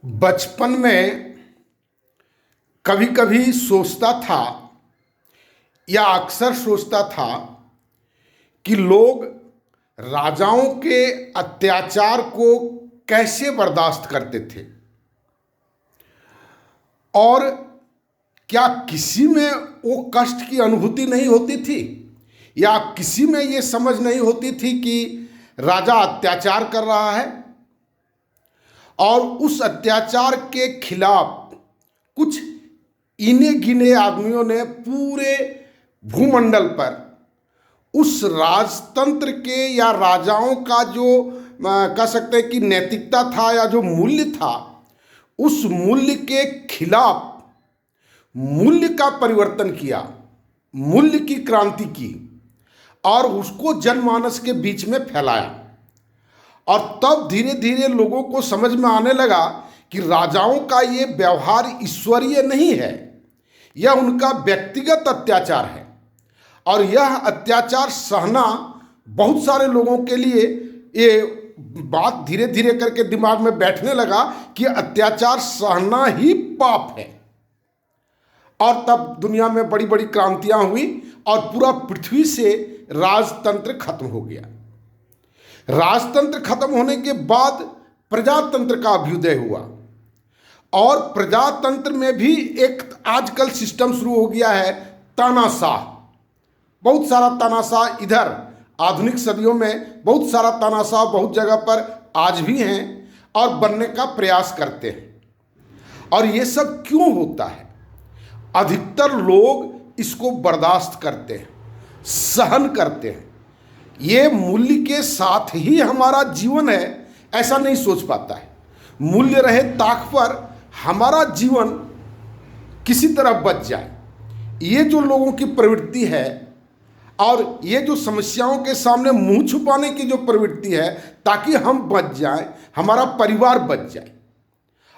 बचपन में कभी कभी सोचता था या अक्सर सोचता था कि लोग राजाओं के अत्याचार को कैसे बर्दाश्त करते थे और क्या किसी में वो कष्ट की अनुभूति नहीं होती थी या किसी में ये समझ नहीं होती थी कि राजा अत्याचार कर रहा है और उस अत्याचार के खिलाफ कुछ इने गिने आदमियों ने पूरे भूमंडल पर उस राजतंत्र के या राजाओं का जो कह सकते हैं कि नैतिकता था या जो मूल्य था उस मूल्य के खिलाफ मूल्य का परिवर्तन किया, मूल्य की क्रांति की और उसको जनमानस के बीच में फैलाया। और तब धीरे धीरे लोगों को समझ में आने लगा कि राजाओं का ये व्यवहार ईश्वरीय नहीं है, यह उनका व्यक्तिगत अत्याचार है और यह अत्याचार सहना बहुत सारे लोगों के लिए ये बात धीरे धीरे करके दिमाग में बैठने लगा कि अत्याचार सहना ही पाप है। और तब दुनिया में बड़ी बड़ी क्रांतियां हुई और पूरा पृथ्वी से राजतंत्र खत्म हो गया। राजतंत्र खत्म होने के बाद प्रजातंत्र का अभ्युदय हुआ और प्रजातंत्र में भी एक आजकल सिस्टम शुरू हो गया है, तानाशाह। बहुत सारा तानाशाह इधर आधुनिक सदियों में बहुत सारा तानाशाह बहुत जगह पर आज भी हैं और बनने का प्रयास करते हैं। और ये सब क्यों होता है? अधिकतर लोग इसको बर्दाश्त करते हैं, सहन करते हैं। ये मूल्य के साथ ही हमारा जीवन है ऐसा नहीं सोच पाता है। मूल्य रहे ताक पर हमारा जीवन किसी तरह बच जाए, ये जो लोगों की प्रवृत्ति है और ये जो समस्याओं के सामने मुंह छुपाने की जो प्रवृत्ति है ताकि हम बच जाएं, हमारा परिवार बच जाए,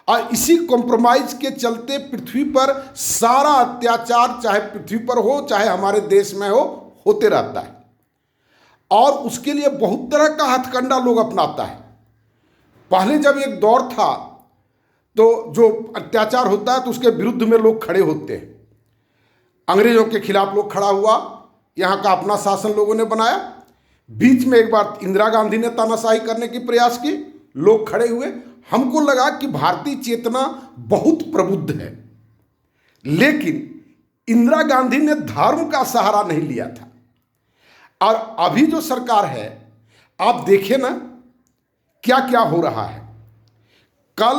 और इसी कॉम्प्रोमाइज के चलते पृथ्वी पर सारा अत्याचार चाहे पृथ्वी पर हो चाहे हमारे देश में हो होते रहता है। और उसके लिए बहुत तरह का हथकंडा लोग अपनाता है। पहले जब एक दौर था तो जो अत्याचार होता है तो उसके विरुद्ध में लोग खड़े होते हैं। अंग्रेजों के खिलाफ लोग खड़ा हुआ, यहाँ का अपना शासन लोगों ने बनाया। बीच में एक बार इंदिरा गांधी ने तानाशाही करने की प्रयास की, लोग खड़े हुए। हमको लगा कि भारतीय चेतना बहुत प्रबुद्ध है, लेकिन इंदिरा गांधी ने धर्म का सहारा नहीं लिया था। और अभी जो सरकार है आप देखें ना क्या क्या हो रहा है। कल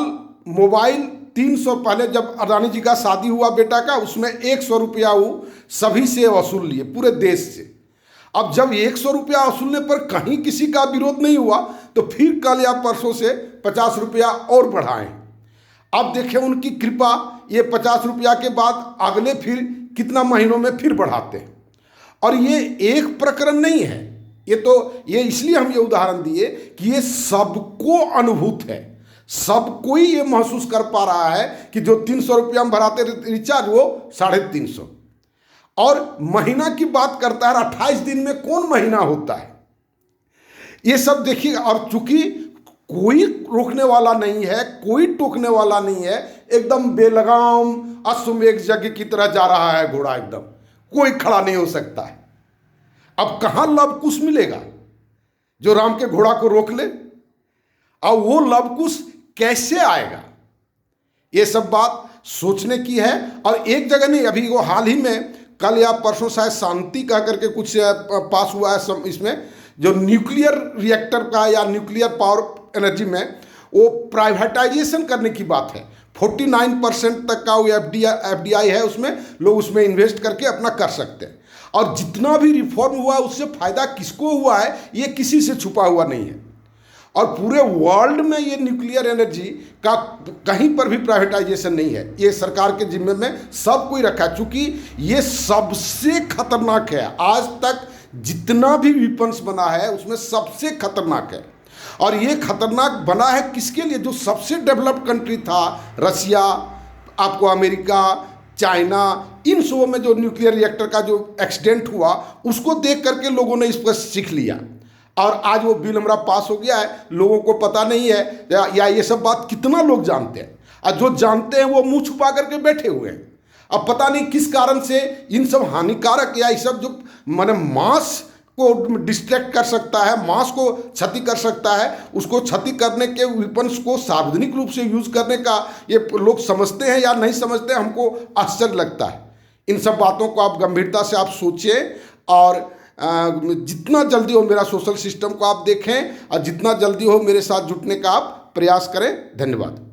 मोबाइल 300, पहले जब अडानी जी का शादी हुआ बेटा का, उसमें 100 रुपया वो सभी से वसूल लिए पूरे देश से। अब जब 100 रुपया वसूलने पर कहीं किसी का विरोध नहीं हुआ तो फिर कल या परसों से 50 रुपया और बढ़ाएं। अब देखें उनकी कृपा, ये 50 रुपया के बाद अगले फिर कितना महीनों में फिर बढ़ाते हैं। और ये एक प्रकरण नहीं है, ये इसलिए हम ये उदाहरण दिए कि ये सबको अनुभूत है, सब कोई ये महसूस कर पा रहा है कि जो 300 रुपया में भराते रिचार्ज वो 350। और महीना की बात करता है, 28 दिन में कौन महीना होता है? ये सब देखिए। और चूंकि कोई रोकने वाला नहीं है, कोई टोकने वाला नहीं है, एकदम बेलगाम अश्वमेध यज्ञ की तरह जा रहा है घोड़ा, एकदम कोई खड़ा नहीं हो सकता है। अब कहाँ लवकुश मिलेगा जो राम के घोड़ा को रोक ले? और वो लवकुश कैसे आएगा? ये सब बात सोचने की है। और एक जगह नहीं, अभी वो हाल ही में कल या परसों शायद शांति कह करके कुछ पास हुआ है, इसमें जो न्यूक्लियर रिएक्टर का या न्यूक्लियर पावर एनर्जी में वो प्राइवेटाइजेशन करने की बात है। 49% तक का वो एफडीआई है, उसमें लोग उसमें इन्वेस्ट करके अपना कर सकते हैं। और जितना भी रिफॉर्म हुआ उससे फायदा किसको हुआ है ये किसी से छुपा हुआ नहीं है। और पूरे वर्ल्ड में ये न्यूक्लियर एनर्जी का कहीं पर भी प्राइवेटाइजेशन नहीं है, ये सरकार के जिम्मे में सब कोई रखा है। चूंकि ये सबसे खतरनाक है, आज तक जितना भी वेपन्स बना है उसमें सबसे खतरनाक है। और ये खतरनाक बना है किसके लिए? जो सबसे डेवलप्ड कंट्री था, रसिया, आपको अमेरिका, चाइना, इन सबों में जो न्यूक्लियर रिएक्टर का जो एक्सीडेंट हुआ उसको देख करके लोगों ने इस पर सीख लिया। और आज वो बिल हमारा पास हो गया है, लोगों को पता नहीं है या ये सब बात कितना लोग जानते हैं, और जो जानते हैं वो मुंह छुपा करके बैठे हुए हैं। अब पता नहीं किस कारण से इन सब हानिकारक या ये सब जो माने मास को डिस्ट्रैक्ट कर सकता है, मास को क्षति कर सकता है, उसको क्षति करने के वेपन्स को सार्वजनिक रूप से यूज करने का ये लोग समझते हैं या नहीं समझते, हमको आश्चर्य लगता है। इन सब बातों को आप गंभीरता से आप सोचें और जितना जल्दी हो मेरा सोशल सिस्टम को आप देखें और जितना जल्दी हो मेरे साथ जुटने का आप प्रयास करें। धन्यवाद।